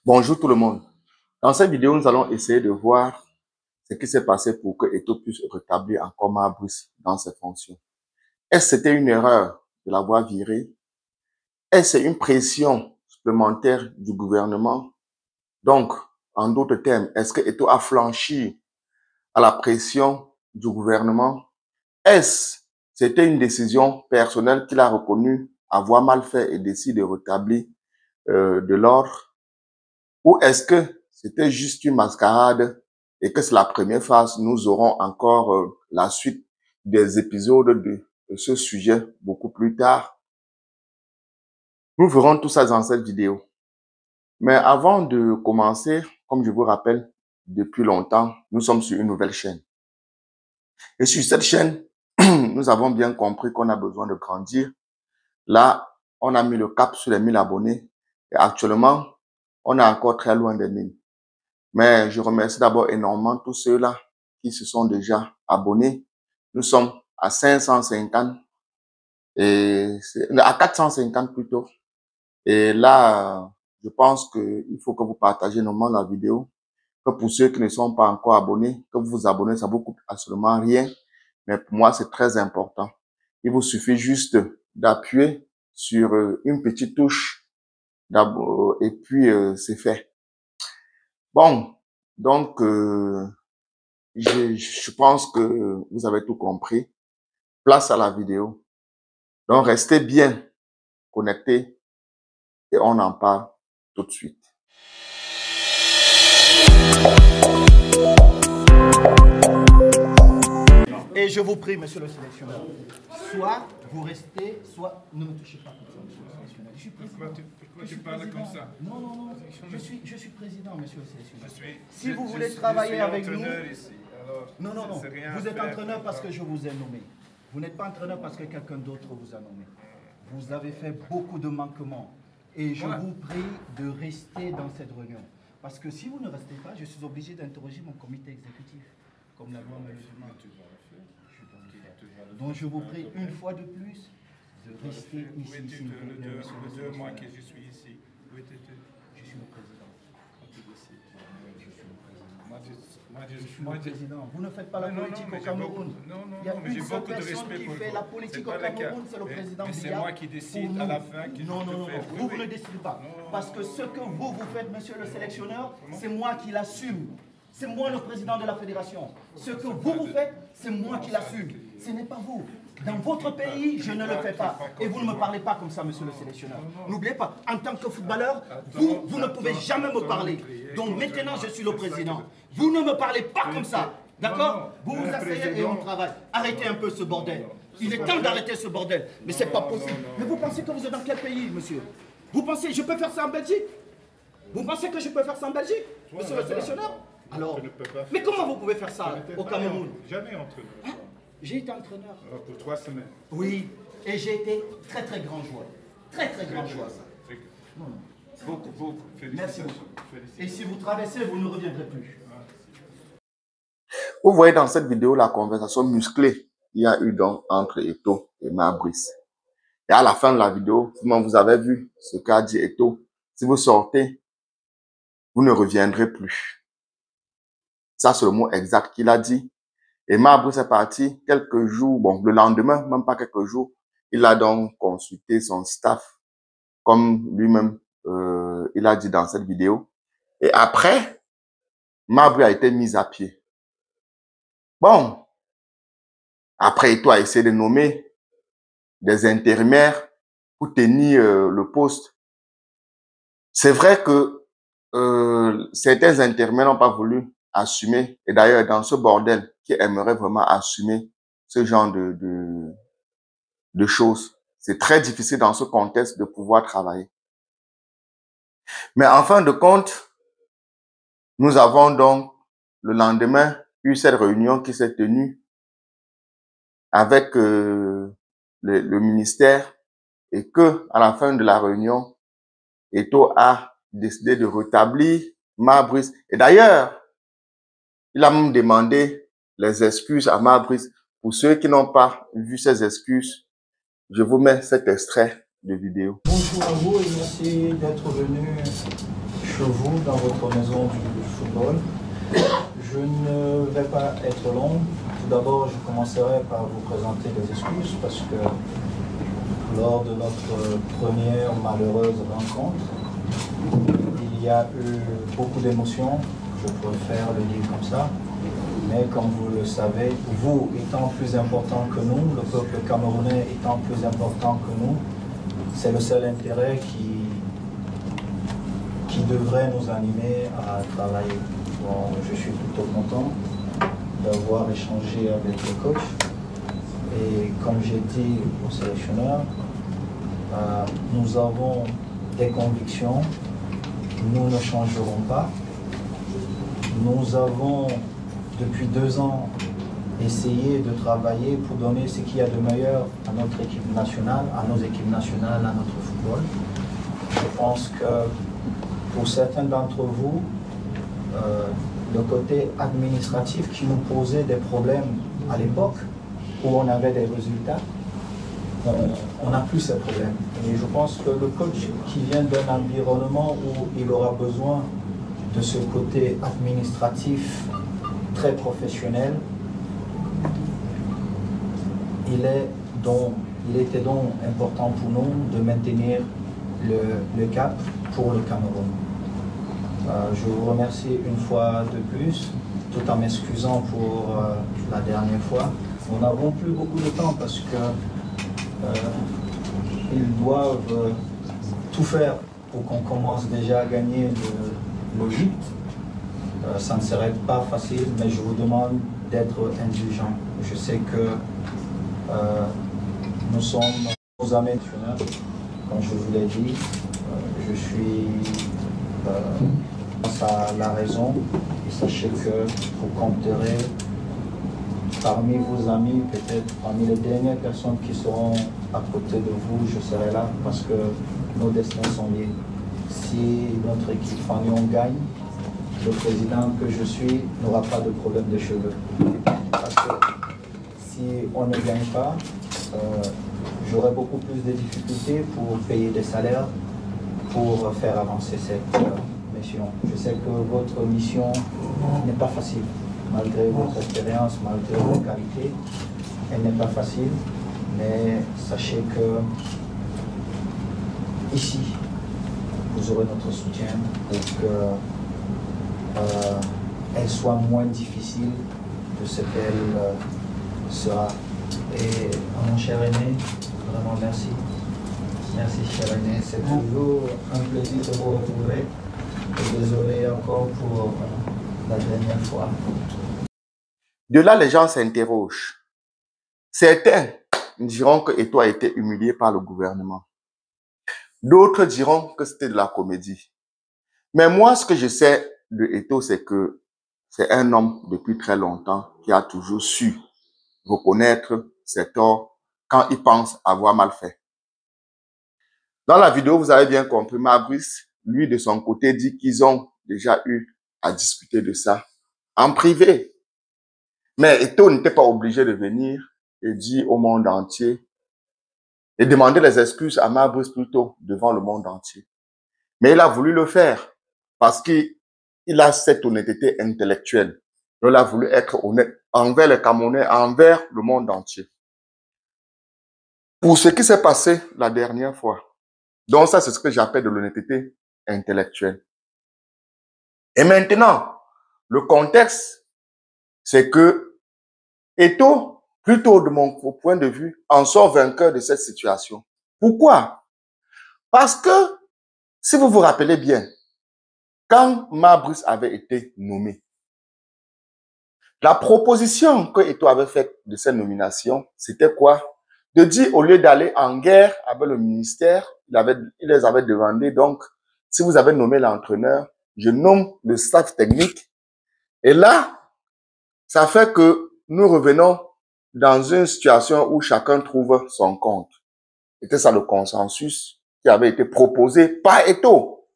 Bonjour tout le monde. Dans cette vidéo, nous allons essayer de voir ce qui s'est passé pour que Eto'o puisse rétablir encore Mabris dans ses fonctions. Est-ce que c'était une erreur de l'avoir viré? Est-ce une pression supplémentaire du gouvernement? Donc, en d'autres termes, est-ce que Eto'o a flanchi à la pression du gouvernement? C'était une décision personnelle qu'il a reconnue avoir mal fait et décide de rétablir de l'ordre? Ou est-ce que c'était juste une mascarade et que c'est la première phase? Nous aurons encore la suite des épisodes de ce sujet beaucoup plus tard. Nous verrons tout ça dans cette vidéo. Mais avant de commencer, comme je vous rappelle, depuis longtemps, nous sommes sur une nouvelle chaîne. Et sur cette chaîne, nous avons bien compris qu'on a besoin de grandir. Là, on a mis le cap sur les 1000 abonnés. Et actuellement, on est encore très loin des 1000. Mais je remercie d'abord énormément tous ceux-là qui se sont déjà abonnés. Nous sommes à 550 et à 450 plutôt. Et là, je pense qu'il faut que vous partagez normalement la vidéo. Que pour ceux qui ne sont pas encore abonnés, que vous vous abonnez, ça vous coûte absolument rien. Mais pour moi, c'est très important. Il vous suffit juste d'appuyer sur une petite touche d'abord et puis c'est fait. Bon, donc je pense que vous avez tout compris. Place à la vidéo. Donc, restez bien connectés et on en parle tout de suite. Et je vous prie, monsieur le sélectionneur, soit vous restez, soit ne me touchez pas comme ça, monsieur le sélectionneur. Je suis président. Pourquoi tu parles comme ça? Non, non, non, je suis président, monsieur le sélectionneur. Si vous voulez travailler avec nous... Ici, alors, non, non, non, vous êtes entraîneur parce que je vous ai nommé. Vous n'êtes pas entraîneur parce que quelqu'un d'autre vous a nommé. Vous avez fait beaucoup de manquements. Et je vous prie de rester dans cette réunion. Parce que si vous ne restez pas, je suis obligé d'interroger mon comité exécutif, comme la loi me le demande. Donc je vous prie une fois de plus de rester ici. Deux mois que je suis ici. Où étais-tu? Je suis le président. Je suis le président. Vous ne faites pas la politique au Cameroun. Il y a une seule personne qui fait la politique au Cameroun, c'est le président Biya. C'est moi qui décide à la fin. Non, non, non, vous ne décidez pas. Parce que ce que vous faites, monsieur le sélectionneur, c'est moi qui l'assume. C'est moi le président de la fédération. Ce que vous faites, c'est moi qui l'assume. Ce n'est pas vous. Dans votre pays, je ne le fais pas. Et vous ne me parlez pas comme ça, monsieur le sélectionneur. N'oubliez pas, en tant que footballeur, vous ne pouvez jamais me parler. Donc maintenant, je suis le président. Vous ne me parlez pas comme ça. D'accord? Vous vous asseyez et on travaille. Arrêtez un peu ce bordel. Il est temps d'arrêter ce bordel. Mais c'est pas possible. Mais vous pensez que vous êtes dans quel pays, monsieur? Vous pensez, je peux faire ça en Belgique? Vous pensez que je peux faire ça en Belgique, monsieur le sélectionneur? Alors, mais comment vous pouvez faire ça au Cameroun? Jamais entraîneur. Hein? J'ai été entraîneur. Pour 3 semaines. Oui, et j'ai été très très grand joueur. Très très grand joueur. Non, non. Beaucoup. Merci beaucoup. Et si vous traversez, vous ne reviendrez plus. Vous voyez dans cette vidéo la conversation musclée qu'il y a eu donc entre Eto'o et Mabris. Et à la fin de la vidéo, vous avez vu ce qu'a dit Eto'o. Si vous sortez, vous ne reviendrez plus. Ça, c'est le mot exact qu'il a dit. Et Mabris est parti quelques jours, bon, le lendemain, même pas quelques jours, il a donc consulté son staff, comme lui-même, il a dit dans cette vidéo. Et après, Mabris a été mis à pied. Bon, après, Eto'o a essayé de nommer des intérimaires pour tenir le poste. C'est vrai que certains intérimaires n'ont pas voulu assumer. Et d'ailleurs, dans ce bordel, qui aimerait vraiment assumer ce genre de choses, c'est très difficile dans ce contexte de pouvoir travailler. Mais en fin de compte, nous avons donc le lendemain eu cette réunion qui s'est tenue avec le ministère et que à la fin de la réunion, Eto'o a décidé de rétablir Mabris. Et d'ailleurs, il a même demandé les excuses à Mabris. Pour ceux qui n'ont pas vu ces excuses, je vous mets cet extrait de vidéo. Bonjour à vous et merci d'être venu chez vous, dans votre maison du football. Je ne vais pas être long. Tout d'abord, je commencerai par vous présenter les excuses parce que lors de notre première malheureuse rencontre, il y a eu beaucoup d'émotions, je préfère le dire comme ça, mais comme vous le savez, vous étant plus important que nous, le peuple camerounais étant plus important que nous, c'est le seul intérêt qui devrait nous animer à travailler. Bon, je suis plutôt content d'avoir échangé avec le coach et comme j'ai dit au sélectionneur, nous avons des convictions, nous ne changerons pas. Nous avons depuis 2 ans essayé de travailler pour donner ce qu'il y a de meilleur à notre équipe nationale, à nos équipes nationales, à notre football. Je pense que pour certains d'entre vous, le côté administratif qui nous posait des problèmes à l'époque, où on avait des résultats, on n'a plus ces problèmes. Et je pense que le coach qui vient d'un environnement où il aura besoin de ce côté administratif très professionnel, il était donc important pour nous de maintenir le cap pour le Cameroun. Je vous remercie une fois de plus, tout en m'excusant pour la dernière fois. Nous n'avons plus beaucoup de temps parce que ils doivent tout faire pour qu'on commence déjà à gagner le 8. Ça ne serait pas facile, mais je vous demande d'être indulgents. Je sais que nous sommes nos amis nationaux, comme je vous l'ai dit. Je suis face à la raison et sachez que vous compterez parmi vos amis, peut-être parmi les dernières personnes qui seront à côté de vous, je serai là parce que nos destins sont liés. Si notre équipe Fanion gagne, le président que je suis n'aura pas de problème de cheveux. Parce que si on ne gagne pas, j'aurai beaucoup plus de difficultés pour payer des salaires, pour faire avancer cette mission. Je sais que votre mission n'est pas facile. Malgré votre expérience, malgré vos qualités, elle n'est pas facile, mais sachez que ici, vous aurez notre soutien pour qu'elle soit moins difficile de ce qu'elle sera. Et mon cher aîné, vraiment merci. Merci cher aîné, c'est toujours un plaisir de vous retrouver. Et désolé encore pour la dernière fois. De là, les gens s'interrogent. Certains diront que Eto'o a été humilié par le gouvernement. D'autres diront que c'était de la comédie. Mais moi, ce que je sais de Eto'o, c'est que c'est un homme depuis très longtemps qui a toujours su reconnaître ses torts quand il pense avoir mal fait. Dans la vidéo, vous avez bien compris, Mabrice, lui, de son côté, dit qu'ils ont déjà eu à discuter de ça en privé. Mais Eto'o n'était pas obligé de venir et dire au monde entier et demander les excuses à Mabrice plutôt devant le monde entier. Mais il a voulu le faire parce qu'il a cette honnêteté intellectuelle. Il a voulu être honnête envers les Camerounais, envers le monde entier. Pour ce qui s'est passé la dernière fois. Donc ça, c'est ce que j'appelle de l'honnêteté intellectuelle. Et maintenant, le contexte, c'est que Eto'o, plutôt de mon point de vue, en sort vainqueur de cette situation. Pourquoi? Parce que, si vous vous rappelez bien, quand Mabrice avait été nommé, la proposition que Eto'o avait faite de cette nomination, c'était quoi? De dire, au lieu d'aller en guerre avec le ministère, il les avait demandé, donc, si vous avez nommé l'entraîneur, je nomme le staff technique. Et là, ça fait que nous revenons dans une situation où chacun trouve son compte. C'était ça le consensus qui avait été proposé par Eto'o.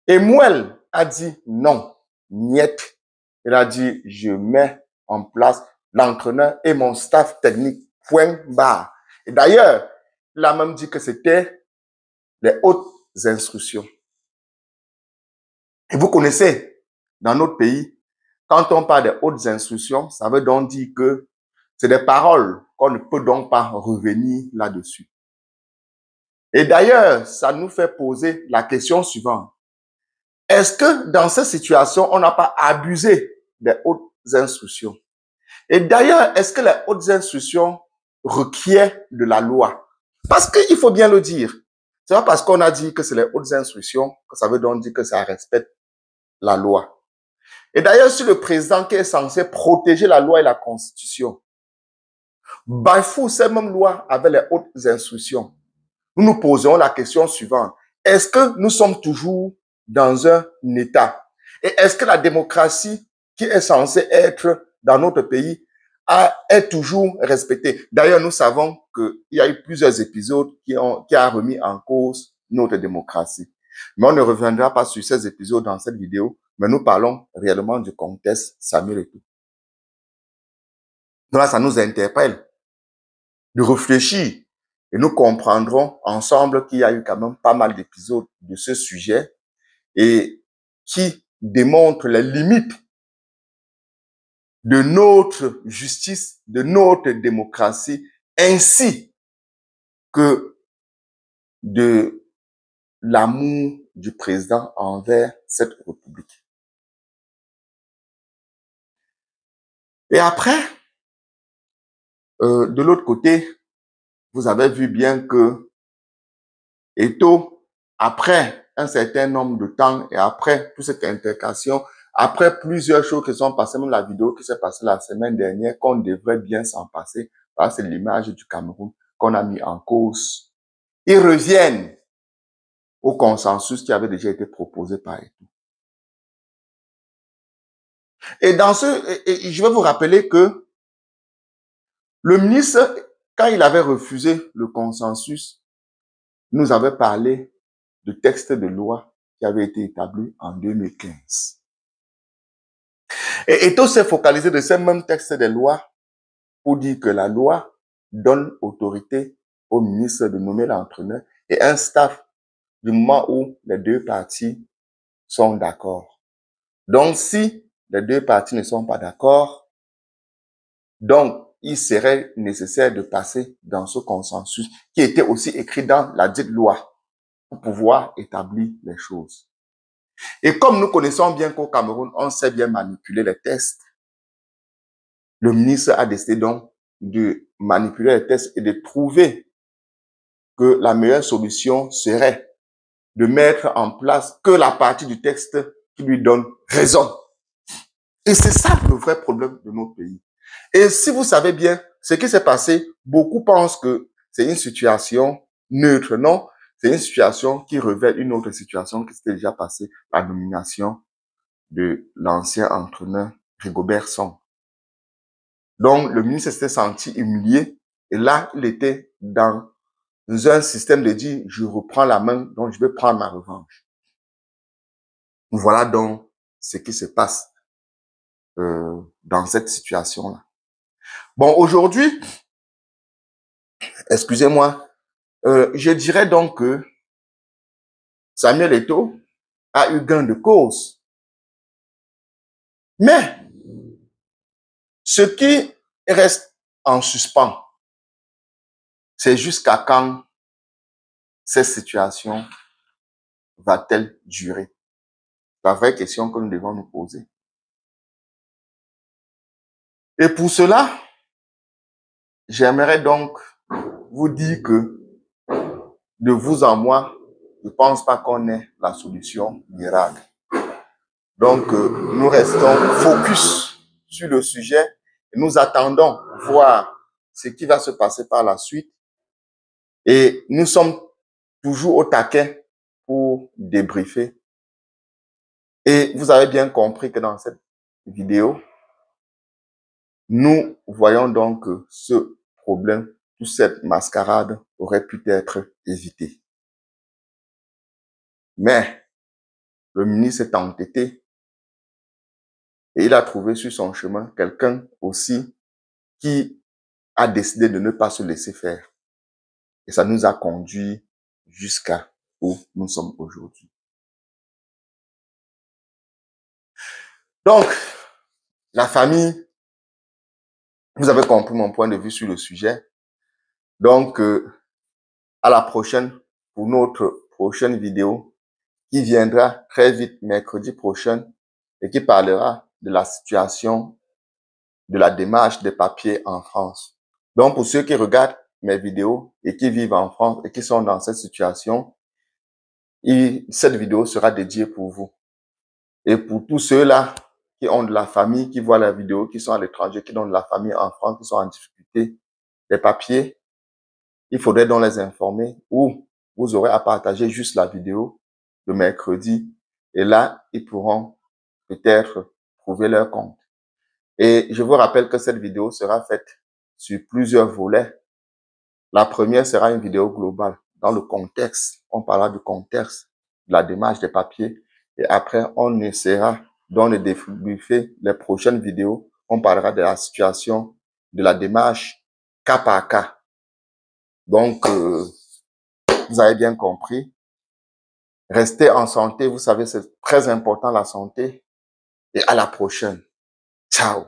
Et Mouel a dit non, niet. Il a dit, je mets en place l'entraîneur et mon staff technique, point barre. Et d'ailleurs, il a même dit que c'était les hautes instructions. Et vous connaissez, dans notre pays, quand on parle des hautes instructions, ça veut donc dire que c'est des paroles qu'on ne peut donc pas revenir là-dessus. Et d'ailleurs, ça nous fait poser la question suivante. Est-ce que dans cette situation, on n'a pas abusé des hautes instructions? Et d'ailleurs, est-ce que les hautes instructions requièrent de la loi? Parce qu'il faut bien le dire. C'est pas parce qu'on a dit que c'est les hautes instructions que ça veut donc dire que ça respecte la loi. Et d'ailleurs, si le président qui est censé protéger la loi et la constitution bafoue ces mêmes lois avec les hautes instructions, nous nous posons la question suivante. Est-ce que nous sommes toujours dans un État? Et est-ce que la démocratie qui est censée être dans notre pays est toujours respectée? D'ailleurs, nous savons qu'il y a eu plusieurs épisodes qui ont remis en cause notre démocratie. Mais on ne reviendra pas sur ces épisodes dans cette vidéo, mais nous parlons réellement du contexte Samuel Eto'o. Donc là, ça nous interpelle de réfléchir et nous comprendrons ensemble qu'il y a eu quand même pas mal d'épisodes de ce sujet et qui démontrent les limites de notre justice, de notre démocratie, ainsi que de l'amour du président envers cette République. Et après, de l'autre côté, vous avez vu bien que Eto'o, après un certain nombre de temps et après toute cette intercation, après plusieurs choses qui sont passées, même la vidéo qui s'est passée la semaine dernière, qu'on devrait bien s'en passer, parce que c'est l'image du Cameroun qu'on a mis en cause, ils reviennent au consensus qui avait déjà été proposé par Eto'o. Et je vais vous rappeler que le ministre, quand il avait refusé le consensus, nous avait parlé de texte de loi qui avait été établi en 2015. Et Eto'o s'est focalisé de ces mêmes textes de loi pour dire que la loi donne autorité au ministre de nommer l'entraîneur et un staff du moment où les deux parties sont d'accord. Donc, si les deux parties ne sont pas d'accord, donc il serait nécessaire de passer dans ce consensus qui était aussi écrit dans la dite loi pour pouvoir établir les choses. Et comme nous connaissons bien qu'au Cameroun, on sait bien manipuler les tests, le ministre a décidé donc de manipuler les tests et de trouver que la meilleure solution serait de mettre en place que la partie du texte qui lui donne raison. Et c'est ça le vrai problème de notre pays. Et si vous savez bien ce qui s'est passé, beaucoup pensent que c'est une situation neutre. Non, c'est une situation qui révèle une autre situation qui s'était déjà passée, la nomination de l'ancien entraîneur Rigobert Song. Donc, le ministre s'était senti humilié et là, il était dans un système de dire, je reprends la main, donc je vais prendre ma revanche. Voilà donc ce qui se passe dans cette situation-là. Bon, aujourd'hui, excusez-moi, je dirais donc que Samuel Eto'o a eu gain de cause. Mais, ce qui reste en suspens, c'est jusqu'à quand cette situation va-t-elle durer? C'est la vraie question que nous devons nous poser. Et pour cela, j'aimerais donc vous dire que de vous en moi, je ne pense pas qu'on ait la solution miracle. Donc, nous restons focus sur le sujet et nous attendons voir ce qui va se passer par la suite. Et nous sommes toujours au taquet pour débriefer. Et vous avez bien compris que dans cette vidéo, nous voyons donc que ce problème, toute cette mascarade aurait pu être évitée. Mais le ministre est entêté et il a trouvé sur son chemin quelqu'un aussi qui a décidé de ne pas se laisser faire. Et ça nous a conduit jusqu'à où nous sommes aujourd'hui. Donc, la famille, vous avez compris mon point de vue sur le sujet. Donc, à la prochaine pour notre prochaine vidéo qui viendra très vite mercredi prochain et qui parlera de la situation de la démarche des papiers en France. Donc, pour ceux qui regardent mes vidéos et qui vivent en France et qui sont dans cette situation, cette vidéo sera dédiée pour vous. Et pour tous ceux-là qui ont de la famille, qui voient la vidéo, qui sont à l'étranger, qui ont de la famille en France, qui sont en difficulté, les papiers, il faudrait donc les informer ou vous aurez à partager juste la vidéo de mercredi et là, ils pourront peut-être trouver leur compte. Et je vous rappelle que cette vidéo sera faite sur plusieurs volets. La première sera une vidéo globale dans le contexte. On parlera du contexte de la démarche des papiers et après, on essaiera dans le débriefer les prochaines vidéos. On parlera de la situation de la démarche cas par cas. Donc, vous avez bien compris. Restez en santé. Vous savez, c'est très important la santé. Et à la prochaine. Ciao.